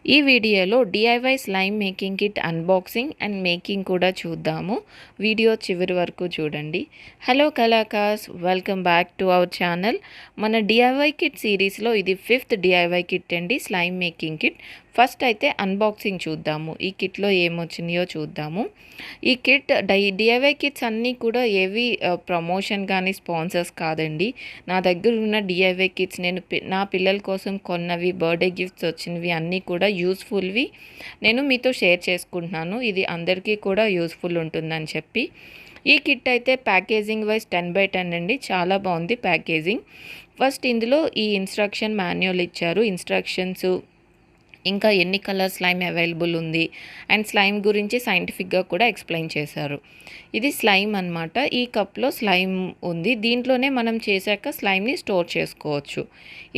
ఈ వీడియోలో DIY slime making kit unboxing and making కూడా చూద్దాము. వీడియో చివరి వరకు చూడండి. హలో కలాకాస్, welcome back to our channel. మన డిఐవై కిట్ సిరీస్లో ఇది 5th డిఐవై కిట్ అండి, స్లైమ్ మేకింగ్ కిట్. ఫస్ట్ అయితే అన్బాక్సింగ్ చూద్దాము, ఈ కిట్లో ఏమొచ్చినాయో చూద్దాము. ఈ కిట్ డిఐవై కిట్స్ అన్నీ కూడా ఏవి ప్రమోషన్ కానీ స్పాన్సర్స్ కాదండి. నా దగ్గర ఉన్న డిఐవై కిట్స్ నేను నా పిల్లల కోసం కొన్నవి, బర్త్డే గిఫ్ట్స్ వచ్చినవి అన్నీ కూడా యూస్ఫుల్వి నేను మీతో షేర్ చేసుకుంటున్నాను. ఇది అందరికీ కూడా యూస్ఫుల్ ఉంటుందని చెప్పి. ఈ కిట్ అయితే ప్యాకేజింగ్ వైజ్ 10/10 అండి, చాలా బాగుంది ప్యాకేజింగ్. ఫస్ట్ ఇందులో ఈ ఇన్స్ట్రక్షన్ మాన్యువల్ ఇచ్చారు, ఇన్స్ట్రక్షన్స్, ఇంకా ఎన్ని కలర్ స్లైమ్ అవైలబుల్ ఉంది అండ్ స్లైమ్ గురించి సైంటిఫిక్గా కూడా ఎక్స్ప్లెయిన్ చేశారు. ఇది స్లైమ్ అన్నమాట. ఈ కప్లో స్లైమ్ ఉంది, దీంట్లోనే మనం చేశాక స్లైమ్ని స్టోర్ చేసుకోవచ్చు.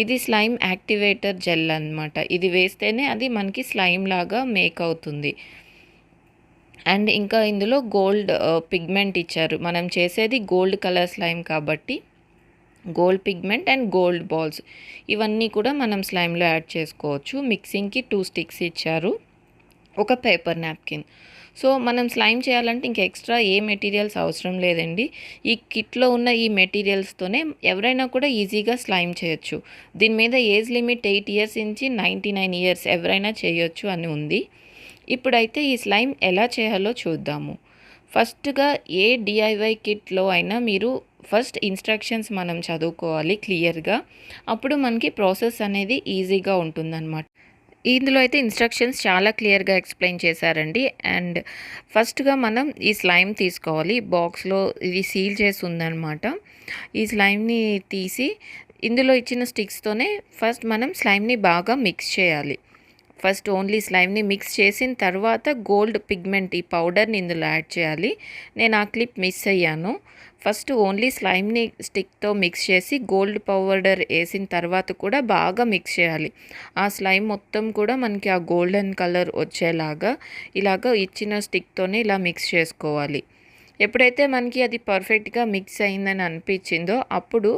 ఇది స్లైమ్ యాక్టివేటర్ జెల్ అన్నమాట. ఇది వేస్తేనే అది మనకి స్లైమ్ లాగా మేక్ అవుతుంది. అండ్ ఇంకా ఇందులో గోల్డ్ పిగ్మెంట్ ఇచ్చారు. మనం చేసేది గోల్డ్ కలర్ స్లైమ్ కాబట్టి gold pigment and gold balls ఇవన్నీ కూడా మనం స్లైమ్లో యాడ్ చేసుకోవచ్చు. మిక్సింగ్కి 2 స్టిక్స్ ఇచ్చారు, ఒక పేపర్ నాప్కిన్. సో మనం స్లైమ్ చేయాలంటే ఇంక ఎక్స్ట్రా ఏ మెటీరియల్స్ అవసరం లేదండి. ఈ కిట్లో ఉన్న ఈ మెటీరియల్స్తోనే ఎవరైనా కూడా ఈజీగా స్లైమ్ చేయొచ్చు. దీని మీద ఏజ్ లిమిట్ 8 ఇయర్స్ నుంచి 99 ఇయర్స్ ఎవరైనా చేయొచ్చు అని ఉంది. ఇప్పుడైతే ఈ స్లైమ్ ఎలా చేయాలో చూద్దాము. ఫస్ట్గా ఏ డిఐవై కిట్లో అయినా మీరు ఫస్ట్ ఇన్స్ట్రక్షన్స్ మనం చదువుకోవాలి క్లియర్గా, అప్పుడు మనకి ప్రాసెస్ అనేది ఈజీగా ఉంటుందన్నమాట. ఇందులో అయితే ఇన్స్ట్రక్షన్స్ చాలా క్లియర్గా ఎక్స్ప్లెయిన్ చేశారండి. అండ్ ఫస్ట్గా మనం ఈ స్లైమ్ తీసుకోవాలి. బాక్స్లో ఇది సీల్ చేసి ఉందన్నమాట. ఈ స్లైమ్ని తీసి ఇందులో ఇచ్చిన స్టిక్స్తోనే ఫస్ట్ మనం స్లైమ్ని బాగా మిక్స్ చేయాలి. ఫస్ట్ ఓన్లీ స్లైమ్ని మిక్స్ చేసిన తర్వాత గోల్డ్ పిగ్మెంట్ ఈ పౌడర్ని ఇందులో యాడ్ చేయాలి. నేను ఆ క్లిప్ మిస్ అయ్యాను. ఫస్ట్ ఓన్లీ స్లైమ్ని స్టిక్తో మిక్స్ చేసి గోల్డ్ పౌడర్ వేసిన తర్వాత కూడా బాగా మిక్స్ చేయాలి. ఆ స్లైమ్ మొత్తం కూడా మనకి ఆ గోల్డెన్ కలర్ వచ్చేలాగా ఇలాగ ఇచ్చిన స్టిక్తోనే ఇలా మిక్స్ చేసుకోవాలి. ఎప్పుడైతే మనకి అది పర్ఫెక్ట్గా మిక్స్ అయిందని అనిపించిందో అప్పుడు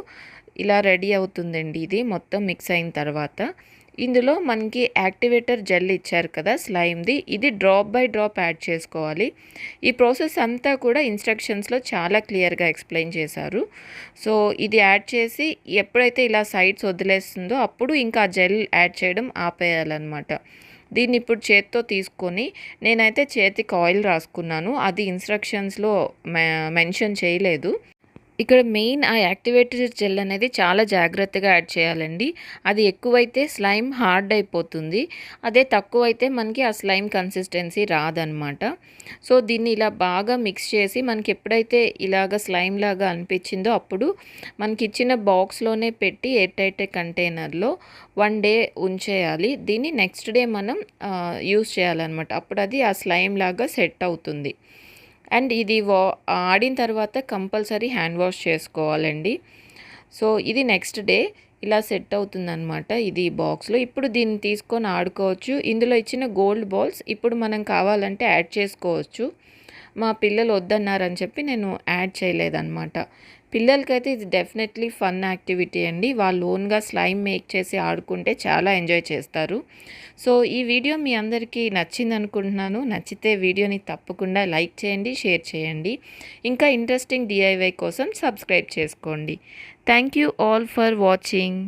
ఇలా రెడీ అవుతుందండి. ఇది మొత్తం మిక్స్ అయిన తర్వాత ఇందులో మనకి యాక్టివేటర్ జెల్ ఇచ్చారు కదా స్లైమ్ది, ఇది డ్రాప్ బై డ్రాప్ యాడ్ చేసుకోవాలి. ఈ ప్రాసెస్ అంతా కూడా ఇన్స్ట్రక్షన్స్లో చాలా క్లియర్గా ఎక్స్ప్లెయిన్ చేశారు. సో ఇది యాడ్ చేసి ఎప్పుడైతే ఇలా సైడ్స్ వదిలేస్తుందో అప్పుడు ఇంకా జెల్ యాడ్ చేయడం ఆపేయాలన్నమాట. దీన్ని ఇప్పుడు చేత్తో తీసుకొని నేనైతే చేతికి ఆయిల్ రాసుకున్నాను, అది ఇన్స్ట్రక్షన్స్లో మెన్షన్ చేయలేదు. ఇక్కడ మెయిన్ ఆ యాక్టివేటర్ జెల్ అనేది చాలా జాగ్రత్తగా యాడ్ చేయాలండి. అది ఎక్కువైతే స్లైమ్ హార్డ్ అయిపోతుంది, అదే తక్కువైతే మనకి ఆ స్లైమ్ కన్సిస్టెన్సీ రాదనమాట. సో దీన్ని ఇలా బాగా మిక్స్ చేసి మనకి ఎప్పుడైతే ఇలాగ స్లైమ్ లాగా అనిపించిందో అప్పుడు మనకి ఇచ్చిన బాక్స్లోనే పెట్టి ఎయిర్ టైట్ కంటైనర్లో 1 డే ఉంచేయాలి. దీన్ని నెక్స్ట్ డే మనం యూస్ చేయాలన్నమాట. అప్పుడు అది ఆ స్లైమ్ లాగా సెట్ అవుతుంది. అండ్ ఇది ఆడిన తర్వాత కంపల్సరీ హ్యాండ్ వాష్ చేసుకోవాలండి. సో ఇది నెక్స్ట్ డే ఇలా సెట్ అవుతుందన్నమాట ఇది బాక్స్లో. ఇప్పుడు దీన్ని తీసుకొని ఆడుకోవచ్చు. ఇందులో ఇచ్చిన గోల్డ్ బాల్స్ ఇప్పుడు మనం కావాలంటే యాడ్ చేసుకోవచ్చు. మా పిల్లలు వద్దన్నారని చెప్పి నేను యాడ్ చేయలేదన్నమాట. పిల్లలకైతే ఇది డెఫినెట్లీ ఫన్ యాక్టివిటీ అండి. వాళ్ళు ఓన్గా స్లైమ్ మేక్ చేసి ఆడుకుంటే చాలా ఎంజాయ్ చేస్తారు. సో ఈ వీడియో మీ అందరికీ నచ్చింది అనుకుంటున్నాను. నచ్చితే వీడియోని తప్పకుండా లైక్ చేయండి, షేర్ చేయండి. ఇంకా ఇంట్రెస్టింగ్ డిఐవై కోసం సబ్స్క్రైబ్ చేసుకోండి. Thank you all for watching.